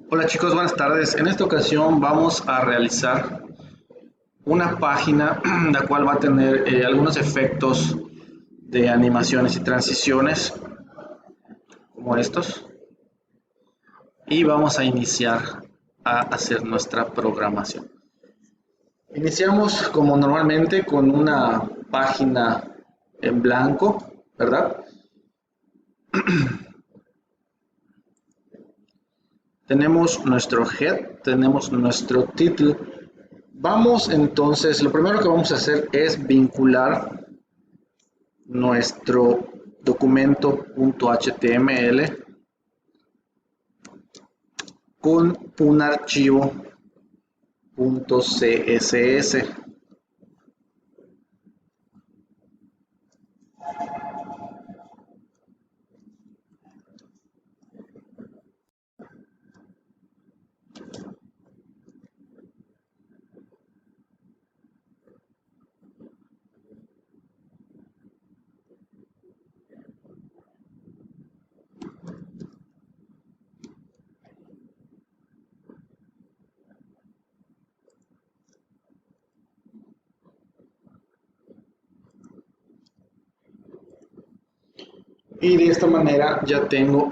Hola chicos, buenas tardes. En esta ocasión vamos a realizar una página la cual va a tener algunos efectos de animaciones y transiciones como estos y vamos a iniciar a hacer nuestra programación. Iniciamos como normalmente con una página en blanco, ¿verdad? Tenemos nuestro head, tenemos nuestro title. Vamos entonces, lo primero que vamos a hacer es vincular nuestro documento.html con un archivo .css. Y de esta manera ya tengo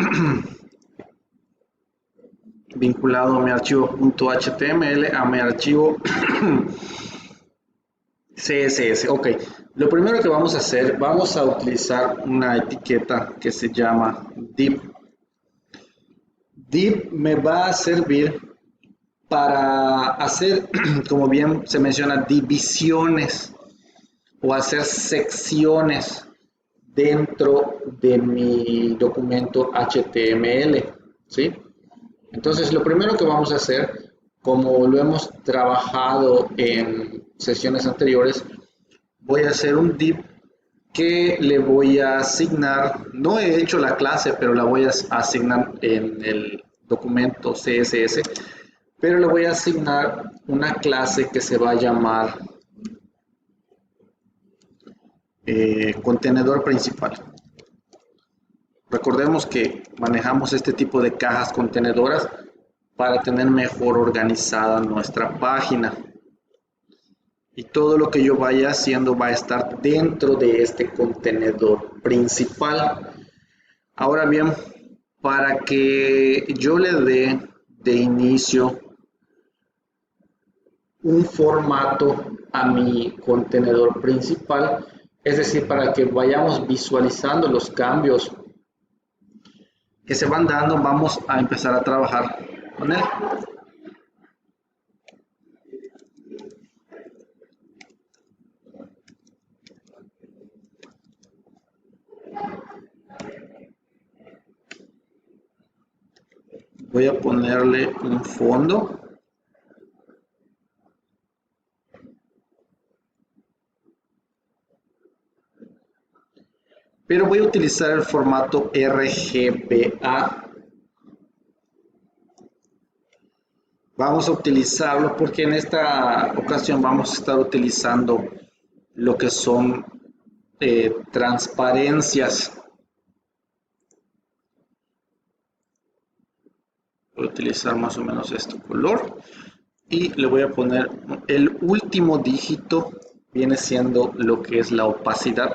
vinculado mi archivo .html a mi archivo CSS. Ok, lo primero que vamos a hacer, vamos a utilizar una etiqueta que se llama div. Div me va a servir para hacer, como bien se menciona, divisiones o hacer secciones dentro de mi documento HTML, ¿sí? Entonces, lo primero que vamos a hacer, como lo hemos trabajado en sesiones anteriores, voy a hacer un div que le voy a asignar, no he hecho la clase, pero la voy a asignar en el documento CSS, pero le voy a asignar una clase que se va a llamar contenedor principal. Recordemos que manejamos este tipo de cajas contenedoras para tener mejor organizada nuestra página. Y todo lo que yo vaya haciendo va a estar dentro de este contenedor principal. Ahora bien, para que yo le dé de inicio un formato a mi contenedor principal, es decir, para que vayamos visualizando los cambios que se van dando, vamos a empezar a trabajar con él. Voy a ponerle un fondo. Pero voy a utilizar el formato RGBA. Vamos a utilizarlo porque en esta ocasión vamos a estar utilizando lo que son transparencias. Voy a utilizar más o menos este color y le voy a poner el último dígito, viene siendo lo que es la opacidad.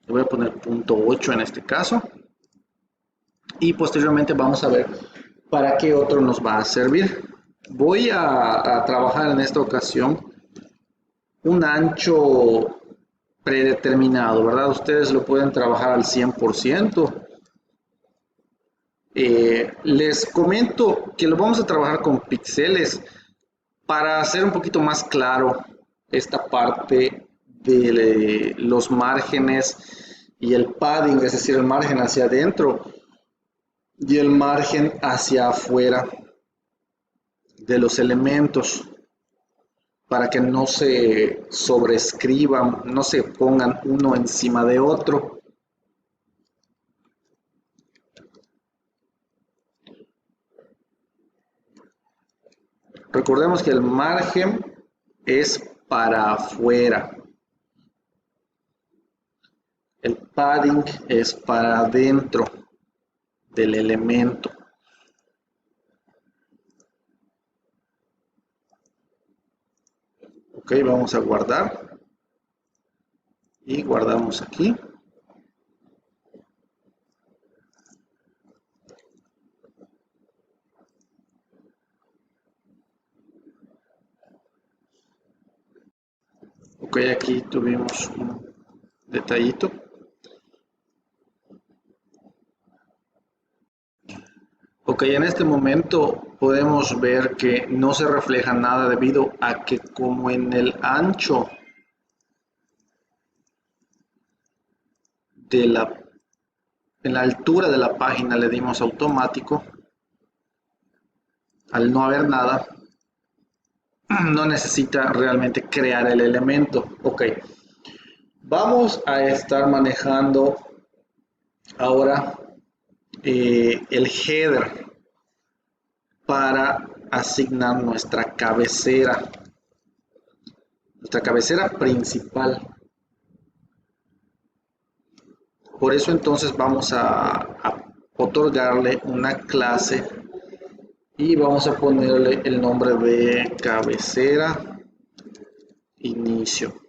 Le voy a poner 0.8 en este caso y posteriormente vamos a ver para qué otro nos va a servir. Voy a trabajar en esta ocasión un ancho predeterminado, ¿verdad? Ustedes lo pueden trabajar al 100%. Les comento que lo vamos a trabajar con píxeles para hacer un poquito más claro esta parte de los márgenes y el padding, es decir, el margen hacia adentro y el margen hacia afuera de los elementos para que no se sobrescriban, no se pongan uno encima de otro. Recordemos que el margen es para afuera. El padding es para adentro del elemento. Ok, vamos a guardar y guardamos aquí. Ok, aquí tuvimos un detallito. Ok, en este momento podemos ver que no se refleja nada debido a que como en el ancho de en la altura de la página le dimos automático, al no haber nada, no necesita realmente crear el elemento. Ok, vamos a estar manejando ahora el header para asignar nuestra cabecera principal. Por eso entonces vamos a otorgarle una clase y vamos a ponerle el nombre de cabecera inicio.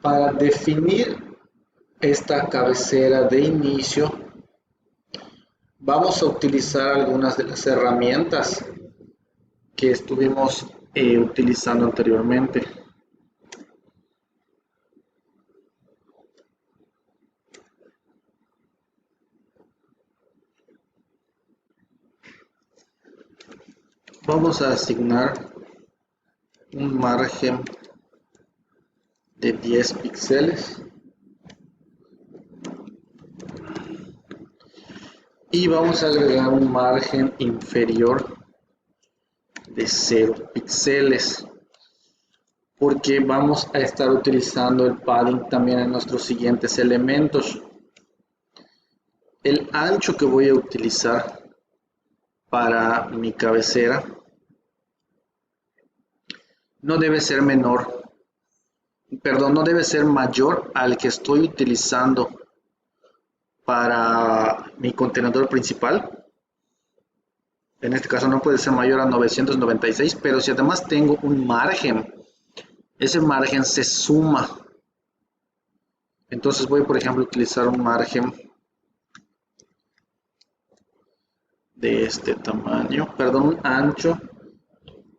Para definir esta cabecera de inicio, vamos a utilizar algunas de las herramientas que estuvimos utilizando anteriormente. Vamos a asignar un margen de 10 píxeles y vamos a agregar un margen inferior de 0 píxeles porque vamos a estar utilizando el padding también en nuestros siguientes elementos. El ancho que voy a utilizar para mi cabecera no debe ser no debe ser mayor al que estoy utilizando para mi contenedor principal. En este caso no puede ser mayor a 996, pero si además tengo un margen, ese margen se suma. Entonces voy, por ejemplo, a utilizar un margen de este tamaño, perdón, un ancho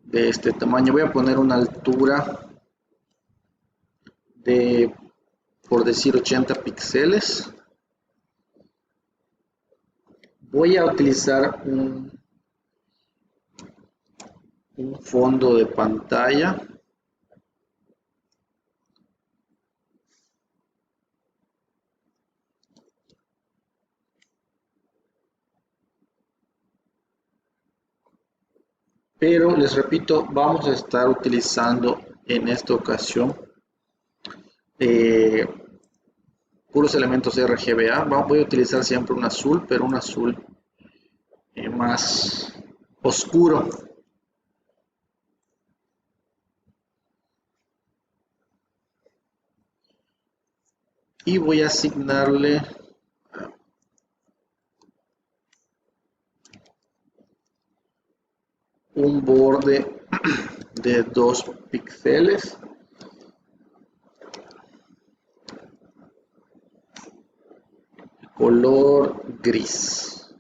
de este tamaño. Voy a poner una altura de, por decir, 80 píxeles. Voy a utilizar un fondo de pantalla. Pero les repito, vamos a estar utilizando en esta ocasión eh, puros elementos RGBA. Voy a utilizar siempre un azul, pero un azul más oscuro. Y voy a asignarle un borde de 2 píxeles. Color gris.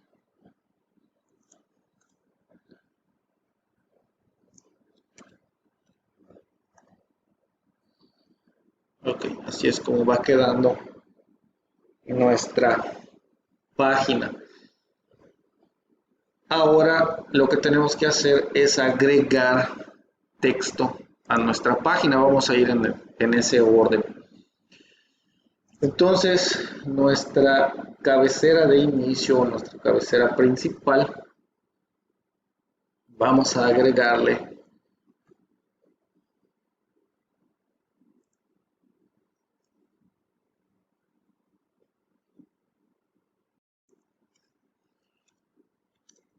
Ok, así es como va quedando nuestra página. Ahora lo que tenemos que hacer es agregar texto a nuestra página. Vamos a ir en ese orden. Entonces, nuestra cabecera de inicio, nuestra cabecera principal, vamos a agregarle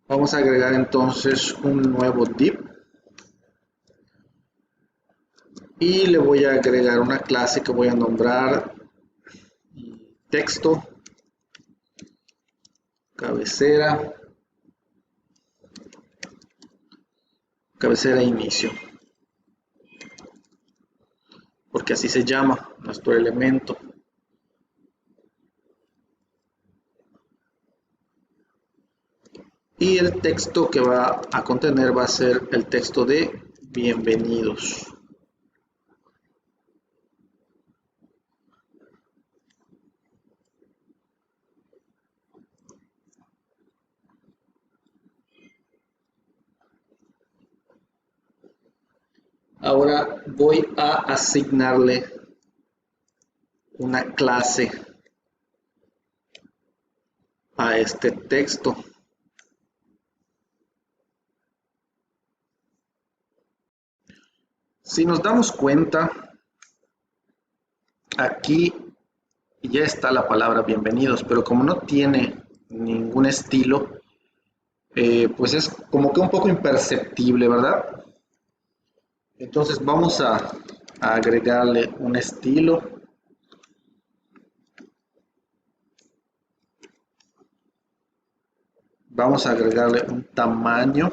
Vamos a agregar entonces un nuevo div y le voy a agregar una clase que voy a nombrar texto cabecera inicio, porque así se llama nuestro elemento. Y el texto que va a contener va a ser el texto de bienvenidos. Ahora voy a asignarle una clase a este texto. Si nos damos cuenta, aquí ya está la palabra bienvenidos, pero como no tiene ningún estilo, pues es como que un poco imperceptible, ¿verdad? Entonces vamos a agregarle un estilo. Vamos a agregarle un tamaño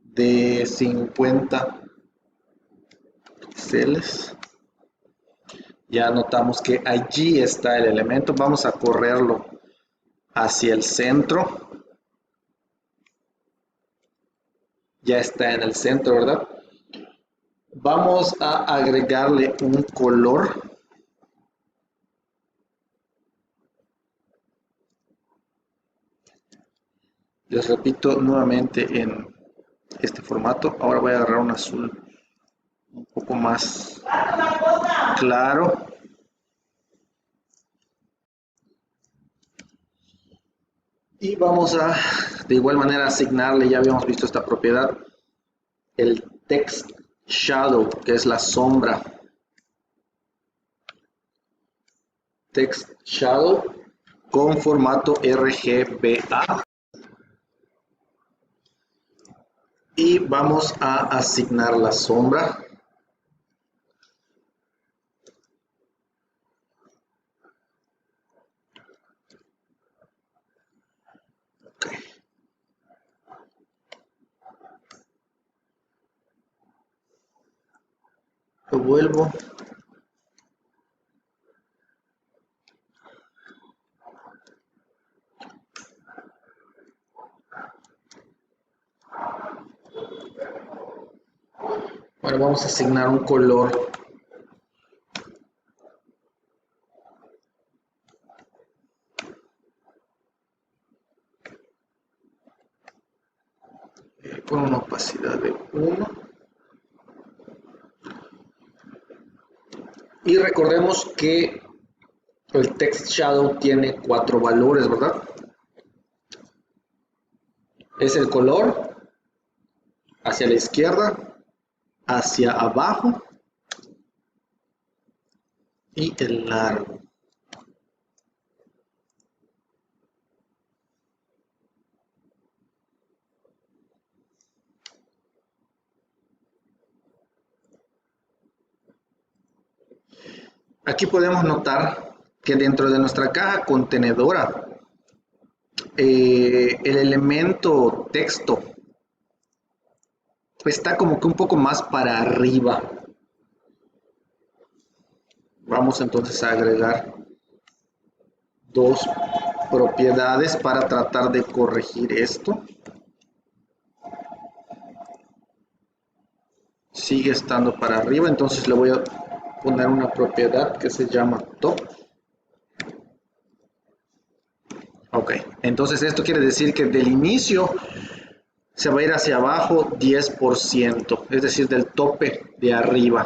de 50 píxeles. Ya notamos que allí está el elemento. Vamos a correrlo hacia el centro. Ya está en el centro, ¿verdad? Vamos a agregarle un color. Les repito nuevamente en este formato. Ahora voy a agarrar un azul un poco más claro. Y vamos a, de igual manera, asignarle, ya habíamos visto esta propiedad, el text shadow, que es la sombra. Text shadow con formato RGBA. Y vamos a asignar la sombra. Okay. Lo vuelvo. Ahora vamos a asignar un color. Con una opacidad de 1. Y recordemos que el text shadow tiene 4 valores, ¿verdad? Es el color, hacia la izquierda, hacia abajo y el largo. Aquí podemos notar que dentro de nuestra caja contenedora, el elemento texto está como que un poco más para arriba. Vamos entonces a agregar dos propiedades para tratar de corregir esto. Sigue estando para arriba, entonces le voy a poner una propiedad que se llama top. Ok, entonces esto quiere decir que del inicio se va a ir hacia abajo 10%, es decir, del tope de arriba.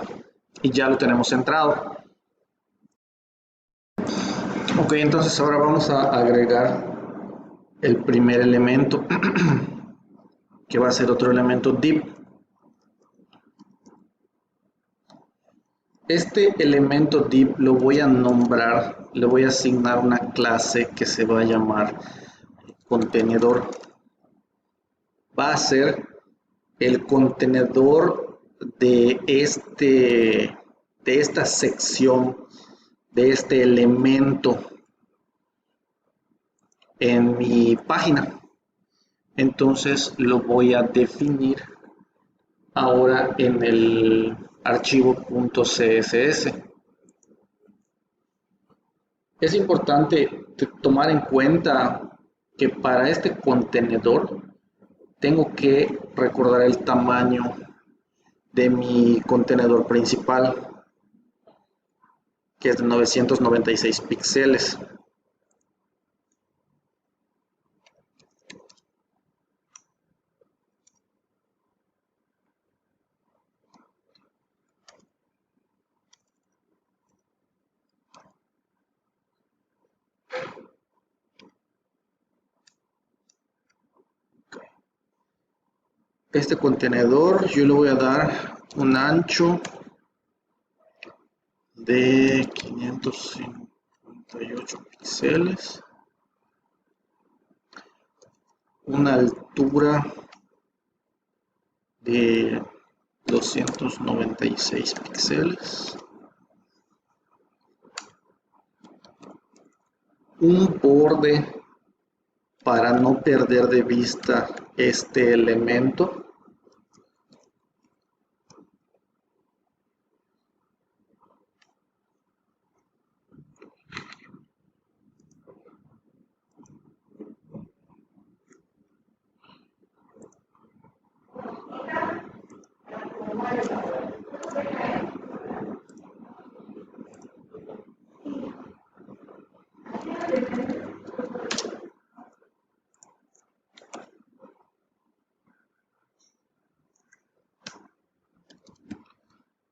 Y ya lo tenemos centrado. Ok, entonces ahora vamos a agregar el primer elemento, que va a ser otro elemento div. Este elemento div lo voy a nombrar, le voy a asignar una clase que se va a llamar contenedor. Va a ser el contenedor de esta sección, de este elemento en mi página. Entonces lo voy a definir ahora en el archivo .css. Es importante tomar en cuenta que para este contenedor tengo que recordar el tamaño de mi contenedor principal, que es de 996 píxeles. Este contenedor yo le voy a dar un ancho de 558 píxeles, una altura de 296 píxeles, un borde para no perder de vista este elemento,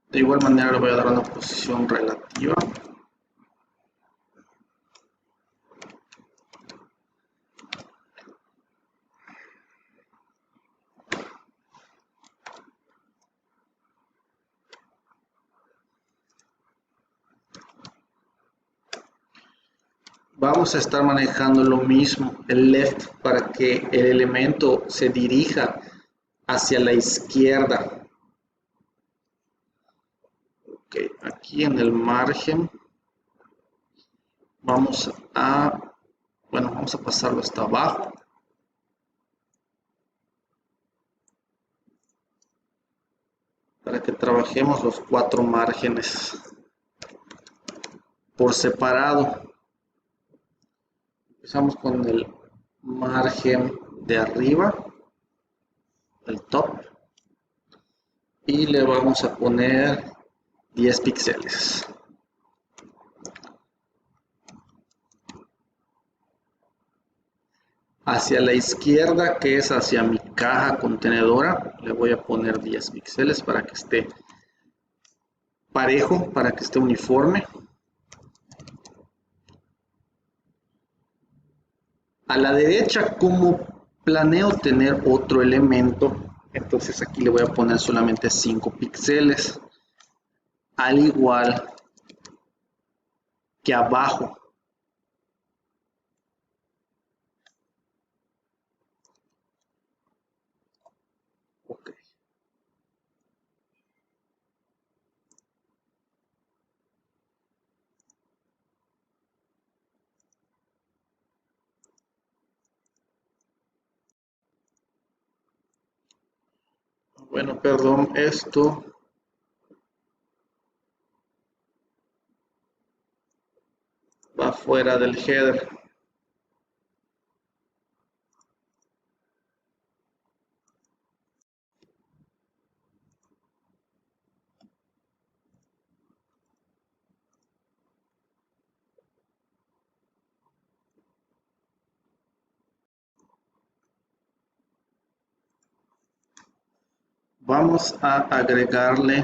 de igual manera le voy a dar una posición relativa. Vamos a estar manejando lo mismo, el left, para que el elemento se dirija hacia la izquierda. Ok, aquí en el margen vamos a pasarlo hasta abajo. Para que trabajemos los 4 márgenes por separado. Empezamos con el margen de arriba, el top, y le vamos a poner 10 píxeles. Hacia la izquierda, que es hacia mi caja contenedora, le voy a poner 10 píxeles para que esté parejo, para que esté uniforme. A la derecha, como planeo tener otro elemento, entonces aquí le voy a poner solamente 5 píxeles, al igual que abajo. Okay. Bueno, perdón, esto va fuera del header. Vamos a agregarle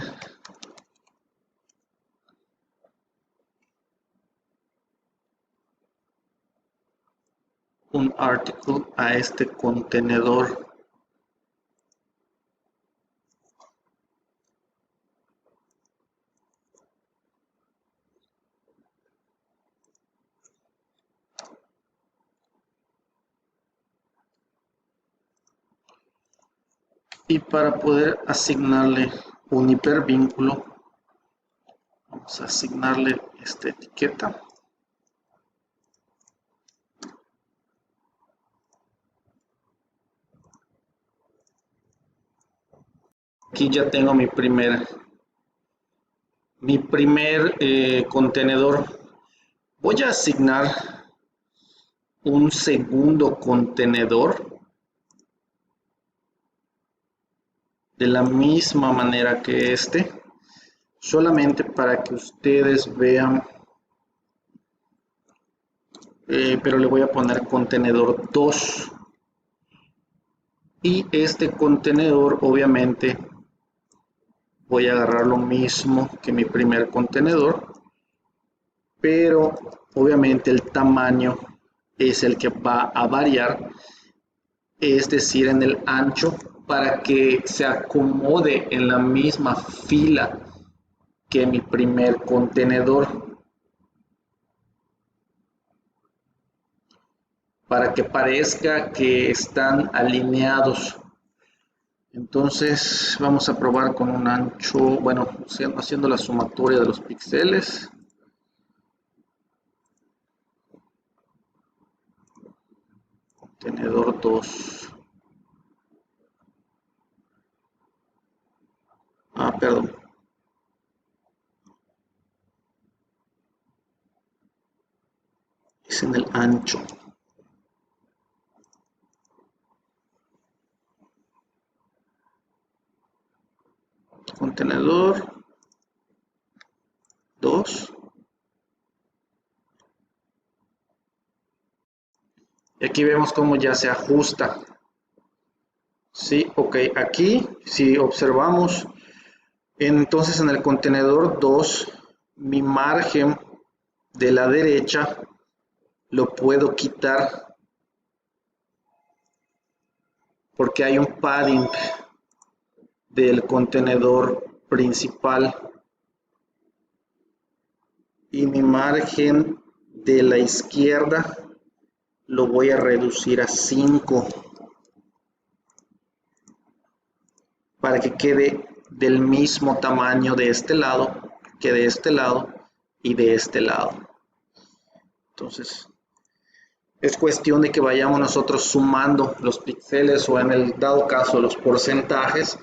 un article a este contenedor. Y para poder asignarle un hipervínculo, vamos a asignarle esta etiqueta. Aquí ya tengo mi primer contenedor. Voy a asignar un segundo contenedor de la misma manera que este, solamente para que ustedes vean, pero le voy a poner contenedor 2. Y este contenedor, obviamente, voy a agarrar lo mismo que mi primer contenedor, pero obviamente el tamaño es el que va a variar, es decir, en el ancho, para que se acomode en la misma fila que mi primer contenedor, para que parezca que están alineados. Entonces vamos a probar con un ancho, bueno, haciendo la sumatoria de los píxeles. Contenedor 2. Perdón. Es en el ancho. Contenedor 2. Y aquí vemos cómo ya se ajusta. Sí, ok. Aquí, si observamos, entonces en el contenedor 2, mi margen de la derecha lo puedo quitar porque hay un padding del contenedor principal y mi margen de la izquierda lo voy a reducir a 5 para que quede del mismo tamaño de este lado que de este lado y de este lado. Entonces es cuestión de que vayamos nosotros sumando los píxeles o en el dado caso los porcentajes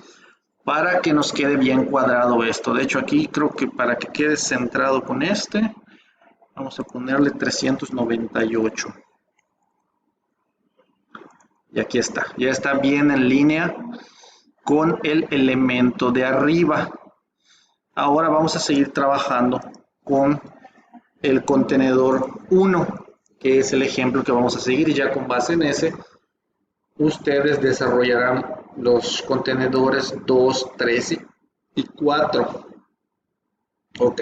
para que nos quede bien cuadrado esto. De hecho aquí creo que para que quede centrado con este vamos a ponerle 398. Y aquí está, ya está bien en línea con el elemento de arriba. Ahora vamos a seguir trabajando con el contenedor 1, que es el ejemplo que vamos a seguir, y ya con base en ese, ustedes desarrollarán los contenedores 2, 3 y 4. Ok.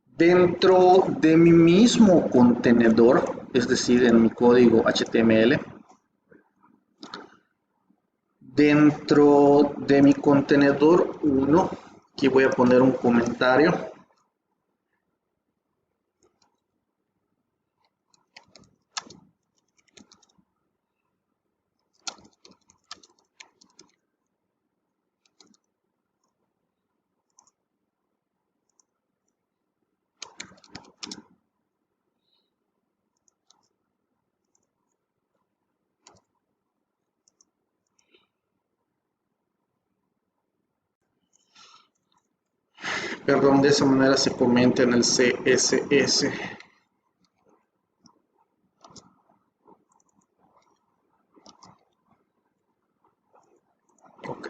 Dentro de mi mismo contenedor, es decir, en mi código HTML, dentro de mi contenedor 1, aquí voy a poner un comentario. Perdón, de esa manera se comenta en el CSS. Ok.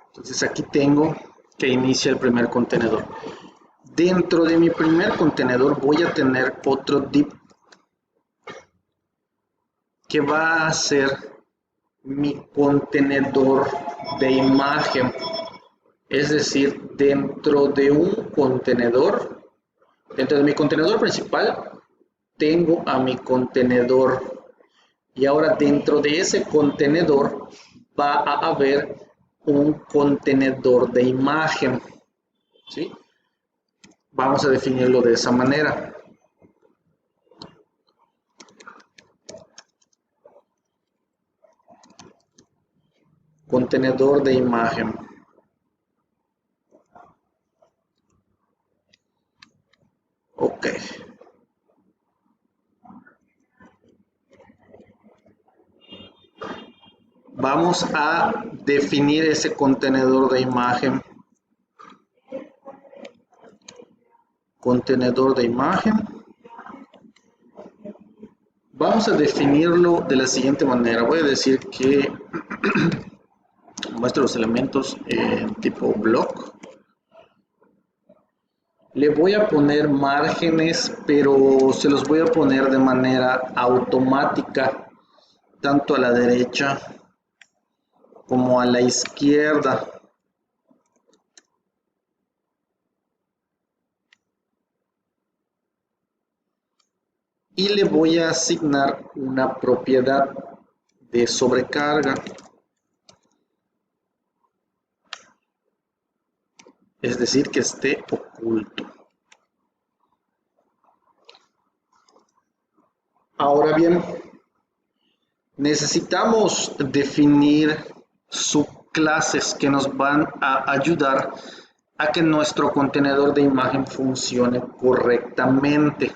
Entonces aquí tengo que inicia el primer contenedor. Dentro de mi primer contenedor voy a tener otro div que va a ser mi contenedor de imagen. Es decir, dentro de un contenedor, dentro de mi contenedor principal, tengo a mi contenedor. Y ahora dentro de ese contenedor va a haber un contenedor de imagen. ¿Sí? Vamos a definirlo de esa manera. contenedor de imagen. Ok. Vamos a definir ese contenedor de imagen. Contenedor de imagen. Vamos a definirlo de la siguiente manera. Voy a decir que muestro los elementos en tipo block. Le voy a poner márgenes, pero se los voy a poner de manera automática, tanto a la derecha como a la izquierda. Y le voy a asignar una propiedad de sobrecarga. Es decir, que esté oculto. Ahora bien, necesitamos definir subclases que nos van a ayudar a que nuestro contenedor de imagen funcione correctamente.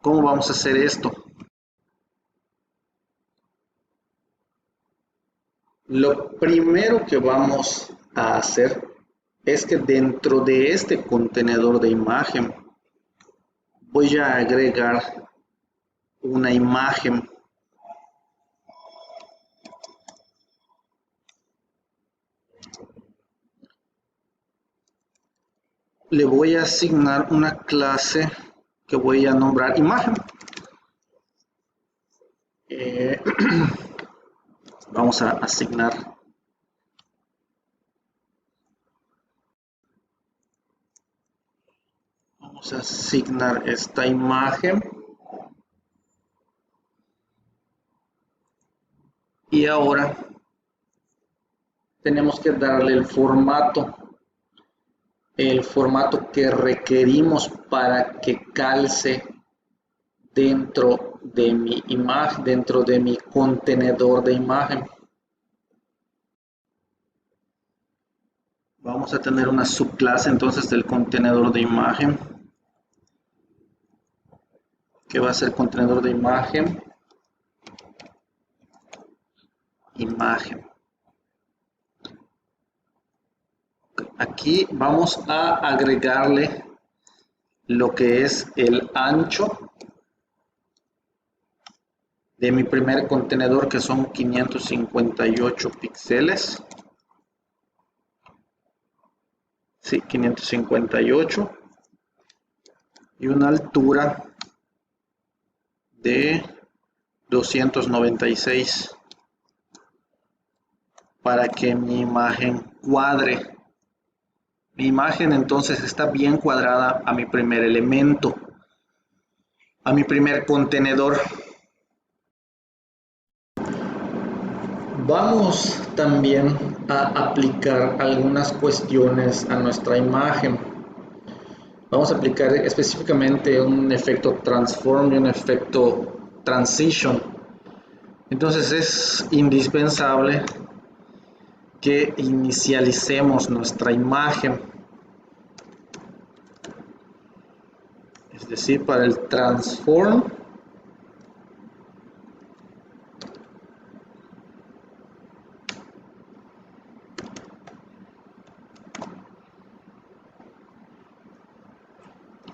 ¿Cómo vamos a hacer esto? Lo primero que vamos a hacer es que dentro de este contenedor de imagen voy a agregar una imagen. Le voy a asignar una clase que voy a nombrar imagen. Vamos a asignar esta imagen y ahora tenemos que darle el formato que requerimos para que calce dentro de mi imagen, dentro de mi contenedor de imagen. Vamos a tener una subclase entonces del contenedor de imagen, que va a ser contenedor de imagen. Aquí vamos a agregarle lo que es el ancho de mi primer contenedor, que son 558 píxeles. Sí, 558. Y una altura de 296 para que mi imagen cuadre. Mi imagen entonces está bien cuadrada a mi primer elemento, a mi primer contenedor. Vamos también a aplicar algunas cuestiones a nuestra imagen. Vamos a aplicar específicamente un efecto transform y un efecto transition. Entonces es indispensable que inicialicemos nuestra imagen. Es decir, para el transform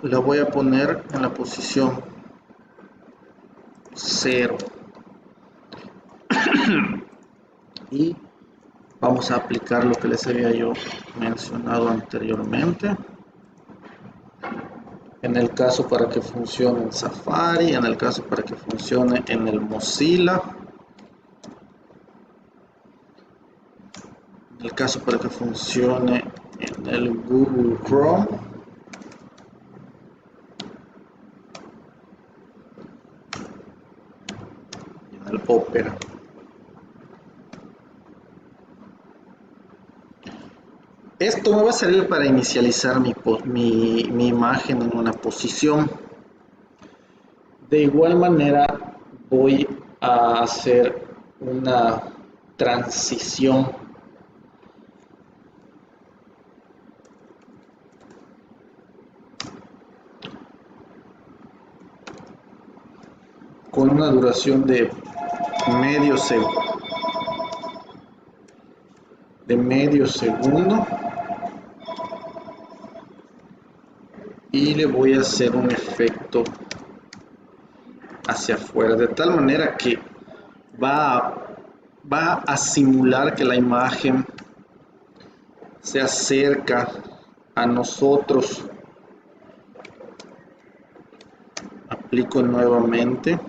la voy a poner en la posición 0 y vamos a aplicar lo que les había yo mencionado anteriormente. En el caso para que funcione en Safari, en el caso para que funcione en el Mozilla, en el caso para que funcione en el Google Chrome, y en el Opera. Esto me va a servir para inicializar mi imagen en una posición. De igual manera voy a hacer una transición con una duración de medio segundo y le voy a hacer un efecto hacia afuera de tal manera que va a simular que la imagen se acerca a nosotros. Aplico nuevamente.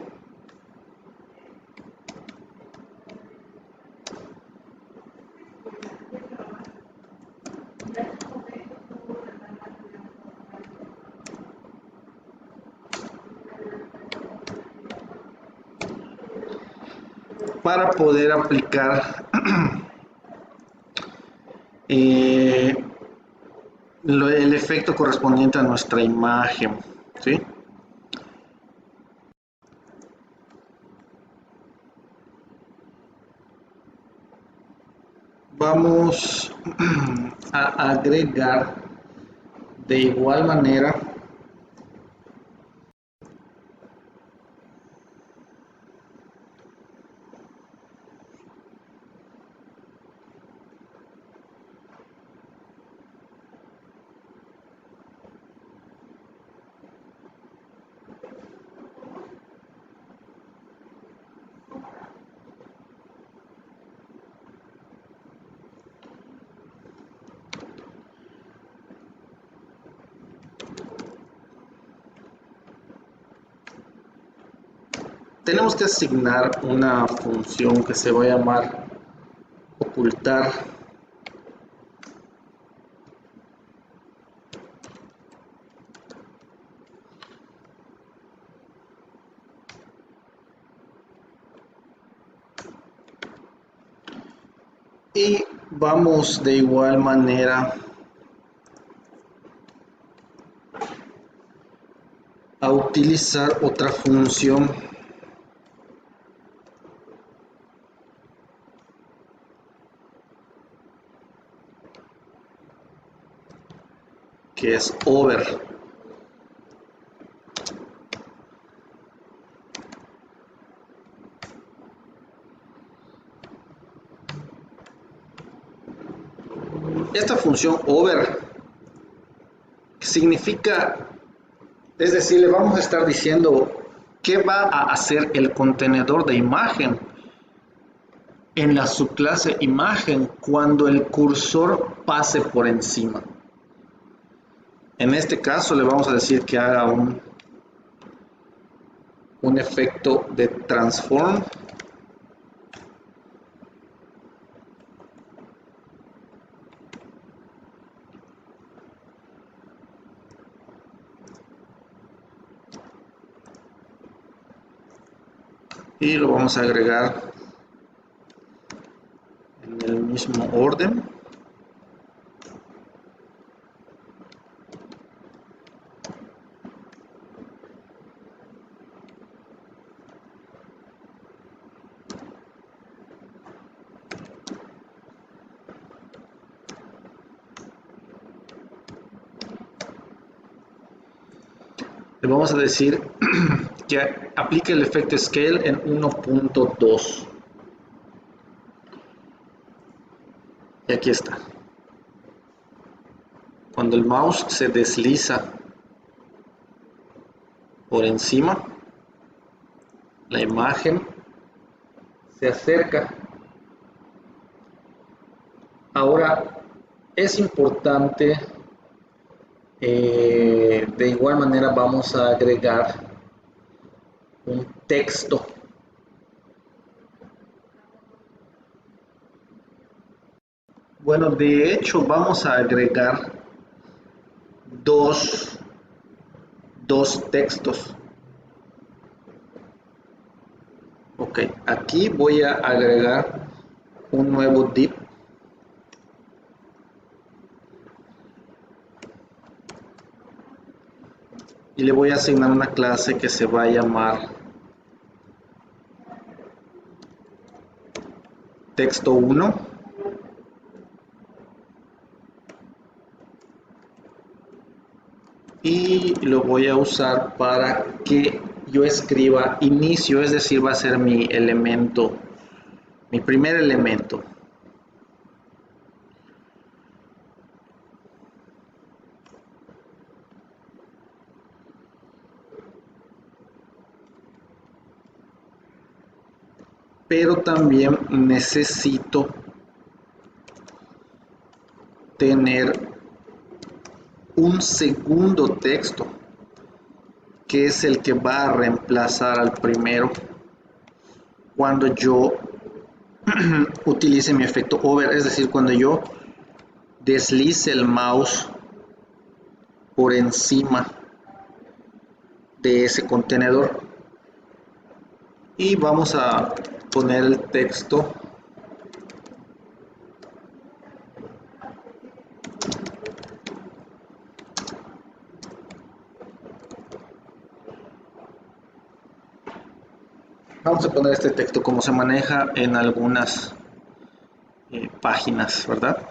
Para poder aplicar el efecto correspondiente a nuestra imagen, ¿sí? Vamos a agregar de igual manera tenemos que asignar una función que se va a llamar ocultar y vamos de igual manera a utilizar otra función que es over. Esta función over significa, es decir, le vamos a estar diciendo qué va a hacer el contenedor de imagen en la subclase imagen cuando el cursor pase por encima. En este caso le vamos a decir que haga un efecto de transform y lo vamos a agregar en el mismo orden. Le vamos a decir que aplique el efecto scale en 1.2 y aquí está. Cuando el mouse se desliza por encima, la imagen se acerca. Ahora es importante, de igual manera vamos a agregar un texto. Bueno, de hecho vamos a agregar dos textos. Ok, aquí voy a agregar un nuevo div y le voy a asignar una clase que se va a llamar texto1 y lo voy a usar para que yo escriba inicio, es decir, va a ser mi elemento, mi primer elemento. Pero también necesito tener un segundo texto, que es el que va a reemplazar al primero cuando yo utilice mi efecto hover, es decir, cuando yo deslice el mouse por encima de ese contenedor. Y vamos a poner el texto vamos a poner este texto como se maneja en algunas páginas, ¿verdad?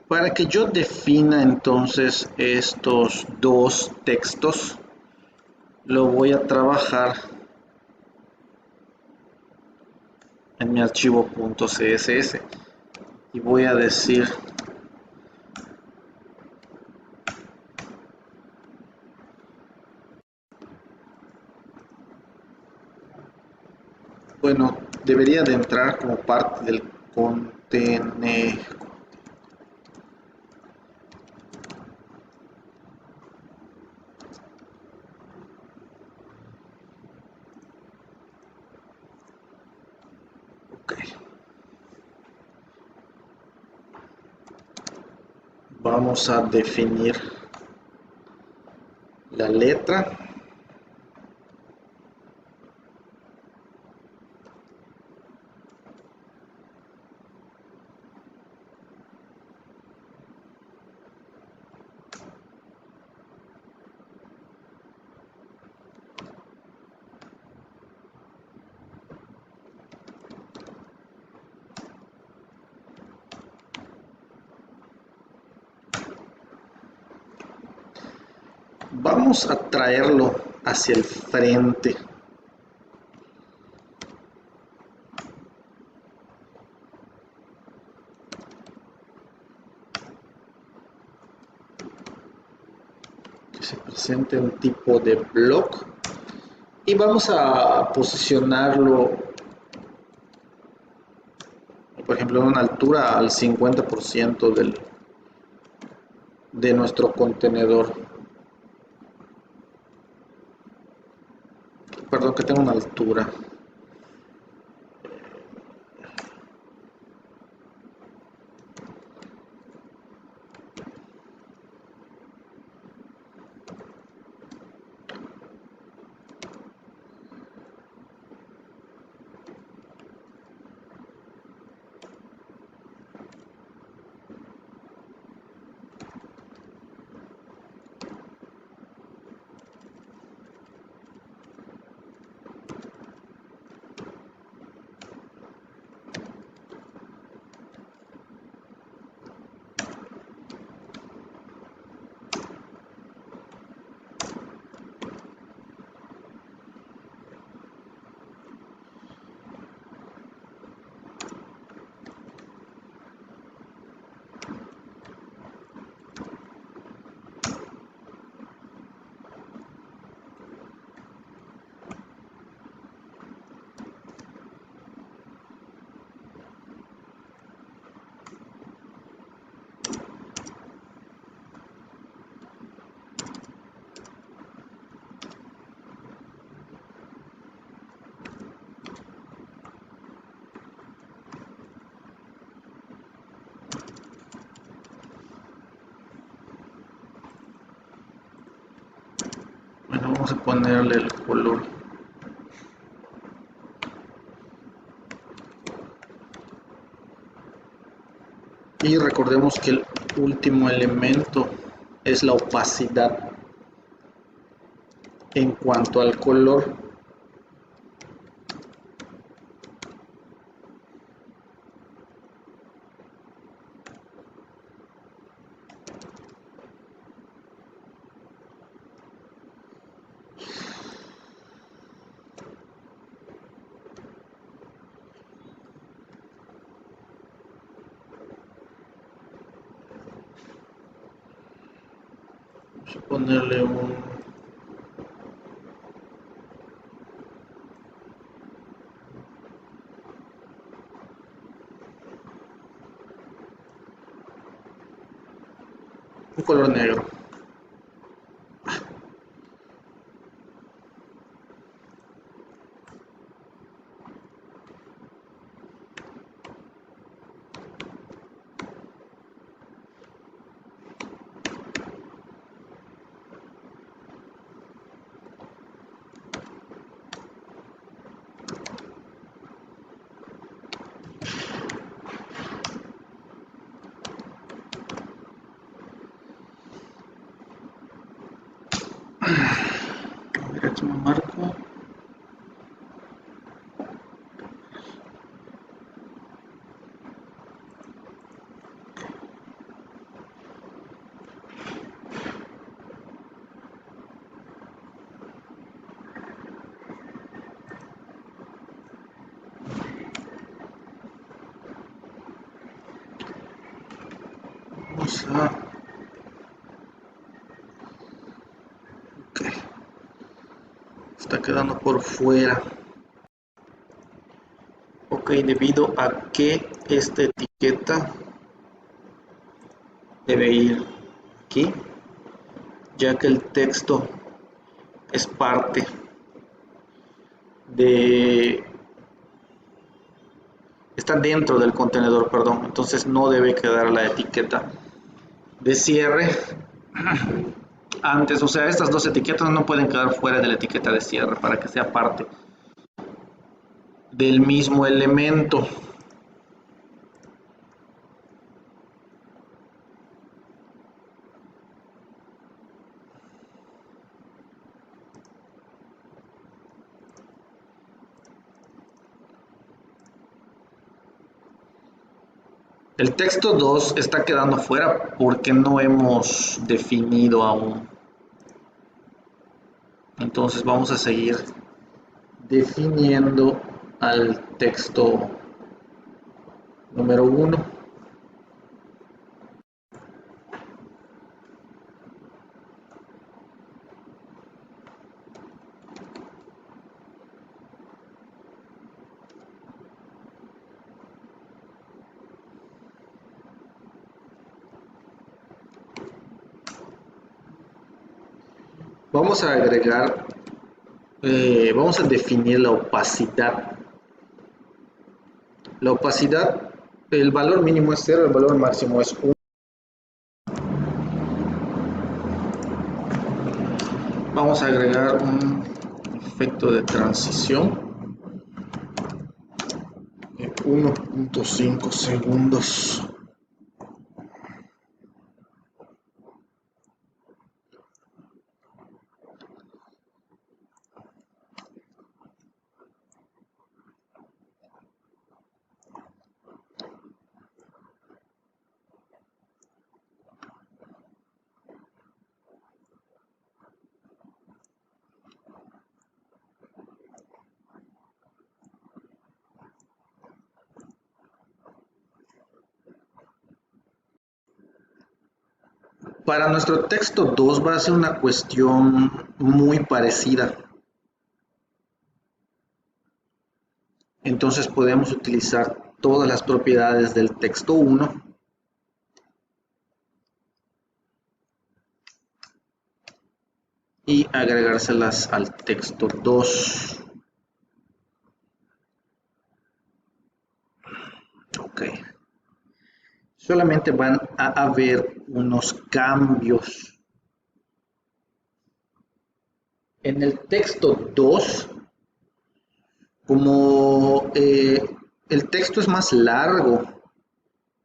Para que yo defina entonces estos dos textos, lo voy a trabajar en mi archivo .css y voy a decir bueno, debería de entrar como parte del contenedor. Vamos a definir la letra. Vamos a traerlo hacia el frente. Que se presente un tipo de block. Y vamos a posicionarlo, por ejemplo, en una altura al 50% de nuestro contenedor. Perdón, que tenga una altura. Bueno, vamos a ponerle el color. Y recordemos que el último elemento es la opacidad en cuanto al color. Vamos a ponerle un color negro. A ver, aquí me marco. Vamos a... Ok. Está quedando por fuera. Ok, debido a que esta etiqueta debe ir aquí, ya que el texto es parte de... está dentro del contenedor, perdón, entonces no debe quedar la etiqueta de cierre antes, o sea, estas dos etiquetas no pueden quedar fuera de la etiqueta de cierre para que sea parte del mismo elemento. El texto 2 está quedando fuera porque no hemos definido aún. Entonces vamos a seguir definiendo al texto número 1. Vamos a agregar, vamos a definir la opacidad. La opacidad, el valor mínimo es 0, el valor máximo es 1. Vamos a agregar un efecto de transición de 1.5 segundos. Para nuestro texto 2 va a ser una cuestión muy parecida. Entonces podemos utilizar todas las propiedades del texto 1 y agregárselas al texto 2. Ok. Solamente van a haber unos cambios. En el texto 2, como el texto es más largo,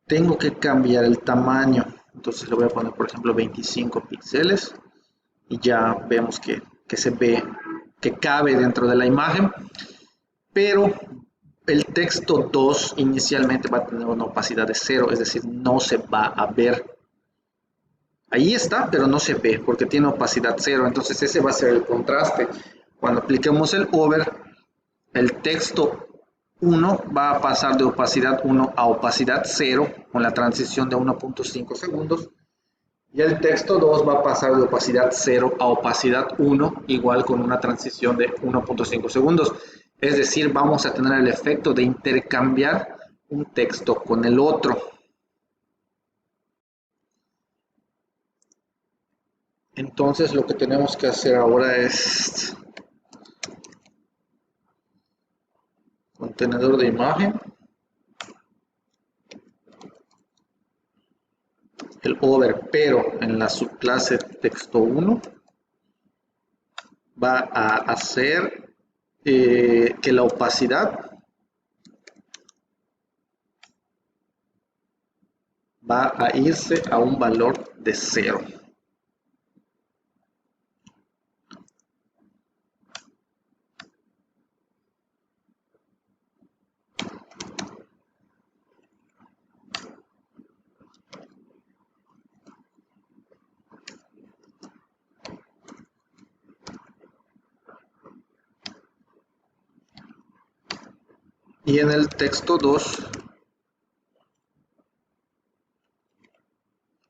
tengo que cambiar el tamaño. Entonces le voy a poner, por ejemplo, 25 píxeles y ya vemos que se ve, que cabe dentro de la imagen. Pero el texto 2 inicialmente va a tener una opacidad de 0, es decir, no se va a ver. Ahí está, pero no se ve porque tiene opacidad 0. Entonces ese va a ser el contraste. Cuando apliquemos el over, el texto 1 va a pasar de opacidad 1 a opacidad 0 con la transición de 1.5 segundos Y el texto 2 va a pasar de opacidad 0 a opacidad 1, igual con una transición de 1.5 segundos. Es decir, vamos a tener el efecto de intercambiar un texto con el otro. Entonces lo que tenemos que hacer ahora es contenedor de imagen, el over, pero en la subclase texto 1 va a hacer que la opacidad va a irse a un valor de 0. Y en el texto 2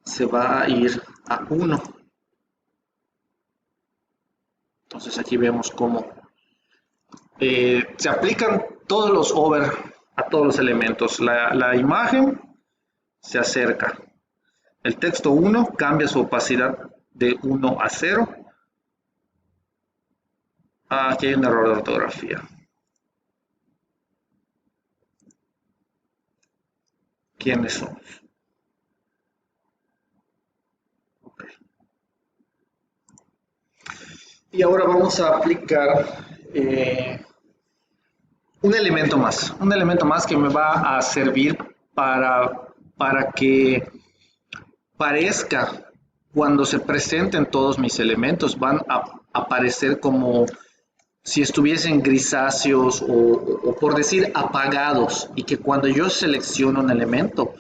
se va a ir a 1. Entonces aquí vemos cómo se aplican todos los over a todos los elementos. La imagen se acerca. El texto 1 cambia su opacidad de 1 a 0. Aquí hay un error de ortografía. ¿Quiénes somos? Okay. Y ahora vamos a aplicar un elemento más que me va a servir para que parezca, cuando se presenten todos mis elementos, van a aparecer como si estuviesen grisáceos o por decir apagados, y que cuando yo selecciono un elemento,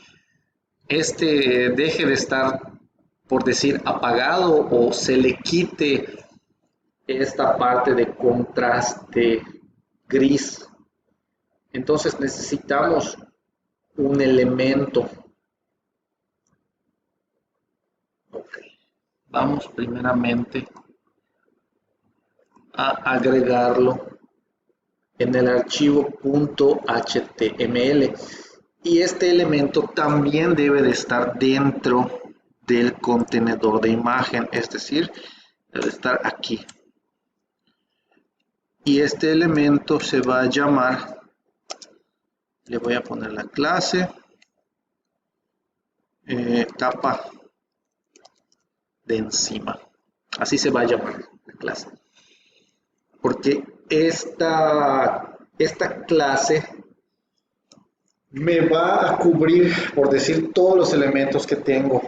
este deje de estar, por decir, apagado, o se le quite esta parte de contraste gris. Entonces necesitamos un elemento. Okay. Vamos primeramente a agregarlo en el archivo .html, y este elemento también debe de estar dentro del contenedor de imagen, es decir, debe estar aquí. Y este elemento se va a llamar, le voy a poner la clase, capa de encima. Así se va a llamar la clase. Porque esta clase me va a cubrir, por decir, todos los elementos que tengo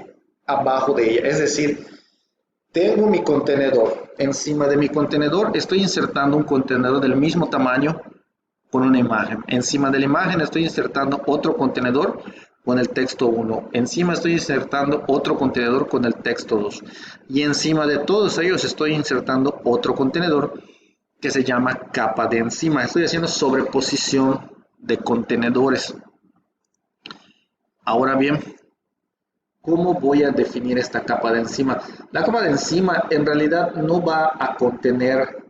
abajo de ella. Es decir, tengo mi contenedor. Encima de mi contenedor estoy insertando un contenedor del mismo tamaño con una imagen. Encima de la imagen estoy insertando otro contenedor con el texto 1. Encima estoy insertando otro contenedor con el texto 2. Y encima de todos ellos estoy insertando otro contenedor que se llama capa de encima. Estoy haciendo sobreposición de contenedores. Ahora bien, ¿cómo voy a definir esta capa de encima? La capa de encima en realidad no va a contener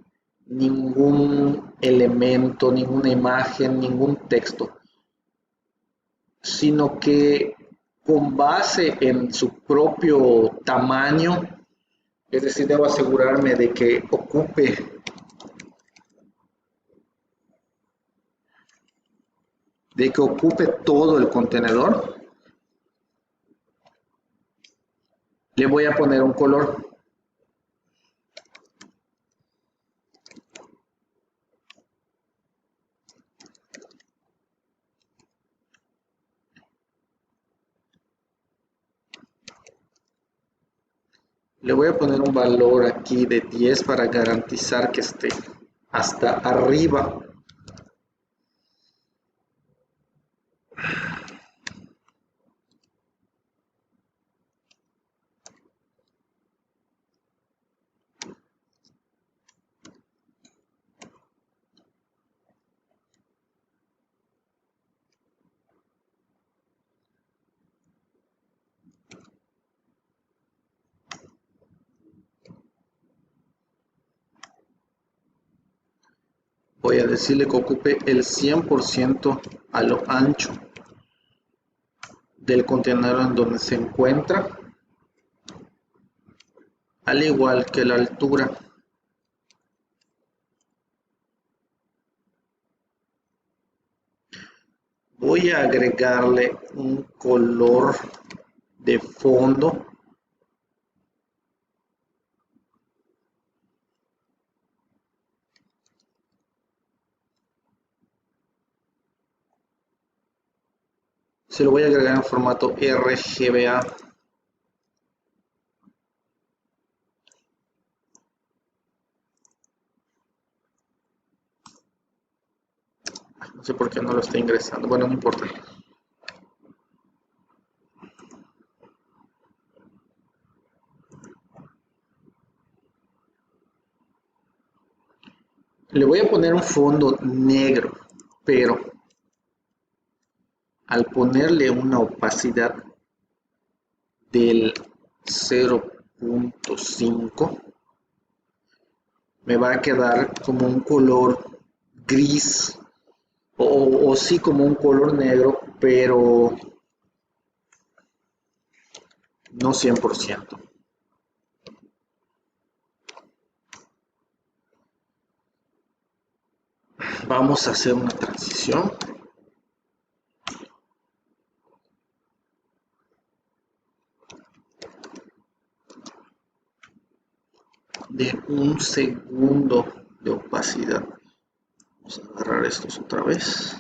ningún elemento, ninguna imagen, ningún texto, sino que con base en su propio tamaño, es decir, debo asegurarme de que ocupe todo el contenedor. Le voy a poner un color. Le voy a poner un valor aquí de 10 para garantizar que esté hasta arriba. voy a decirle que ocupe el 100% a lo ancho del contenedor en donde se encuentra, al igual que la altura. Voy a agregarle un color de fondo. Se lo voy a agregar en formato RGBA. No sé por qué no lo está ingresando. Bueno, no importa. Le voy a poner un fondo negro, pero al ponerle una opacidad del 0.5 me va a quedar como un color gris o sí como un color negro, pero no 100%. Vamos a hacer una transición. De un segundo de opacidad. Vamos a agarrar estos otra vez.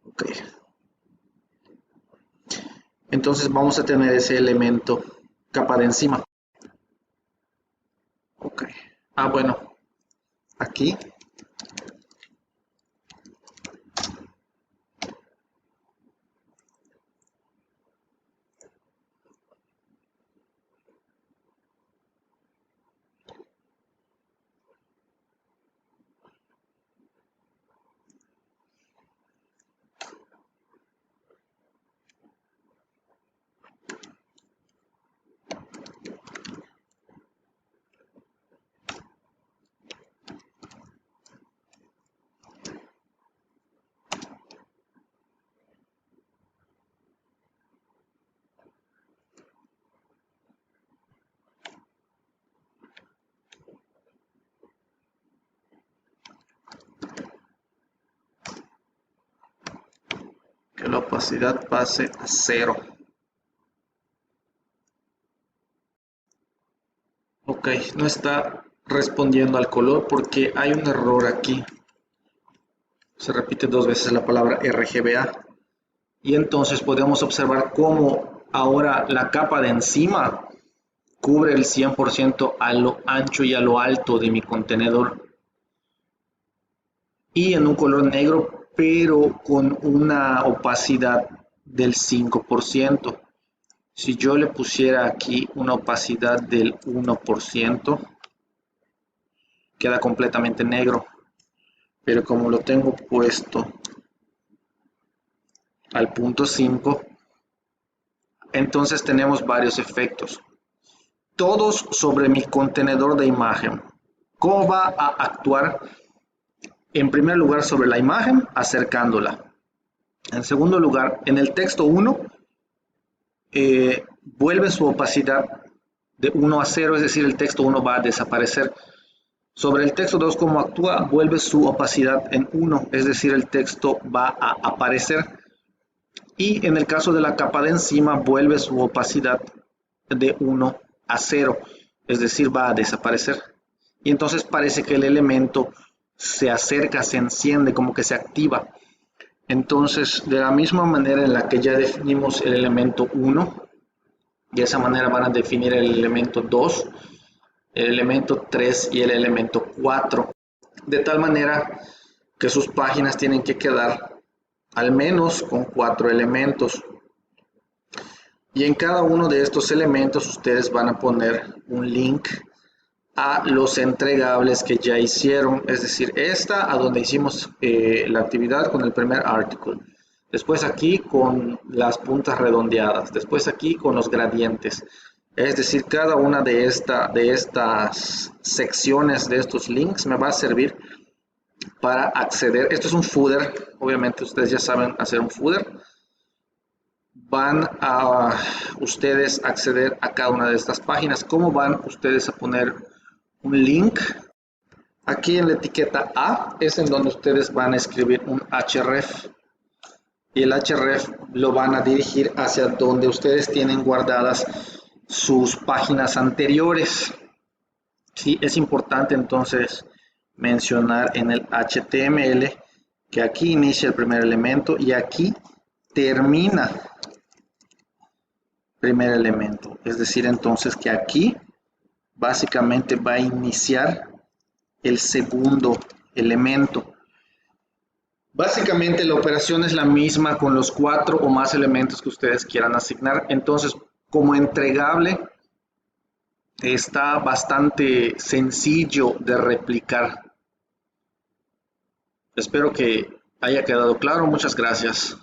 Ok. Entonces vamos a tener ese elemento capa de encima. Ok. Ah, bueno. Aquí. Que la opacidad pase a 0. Ok, no está respondiendo al color porque hay un error aquí. Se repite 2 veces la palabra RGBA. Y entonces podemos observar cómo ahora la capa de encima cubre el 100% a lo ancho y a lo alto de mi contenedor. Y en un color negro, pero con una opacidad del 5%. Si yo le pusiera aquí una opacidad del 1%, queda completamente negro. Pero como lo tengo puesto al punto 5, entonces tenemos varios efectos. Todos sobre mi contenedor de imagen. ¿Cómo va a actuar? En primer lugar, sobre la imagen, acercándola. En segundo lugar, en el texto 1, vuelve su opacidad de 1 a 0, es decir, el texto 1 va a desaparecer. Sobre el texto 2, ¿cómo actúa? Vuelve su opacidad en 1, es decir, el texto va a aparecer. Y en el caso de la capa de encima, vuelve su opacidad de 1 a 0, es decir, va a desaparecer. Y entonces parece que el elemento se acerca, se enciende, como que se activa. Entonces, de la misma manera en la que ya definimos el elemento 1, de esa manera van a definir el elemento 2, el elemento 3 y el elemento 4. De tal manera que sus páginas tienen que quedar al menos con 4 elementos. Y en cada uno de estos elementos ustedes van a poner un link a los entregables que ya hicieron, es decir, esta a donde hicimos la actividad con el primer artículo, después aquí con las puntas redondeadas, después aquí con los gradientes, es decir, cada una de estas secciones de estos links me va a servir para acceder. Esto es un footer, obviamente ustedes ya saben hacer un footer. Van a ustedes acceder a cada una de estas páginas. ¿Cómo van ustedes a poner un link? Aquí en la etiqueta A es en donde ustedes van a escribir un href y el href lo van a dirigir hacia donde ustedes tienen guardadas sus páginas anteriores. Sí, es importante entonces mencionar en el HTML que aquí inicia el primer elemento y aquí termina primer elemento, es decir, entonces que aquí básicamente va a iniciar el segundo elemento. Básicamente la operación es la misma con los 4 o más elementos que ustedes quieran asignar. Entonces, como entregable, está bastante sencillo de replicar. Espero que haya quedado claro. Muchas gracias.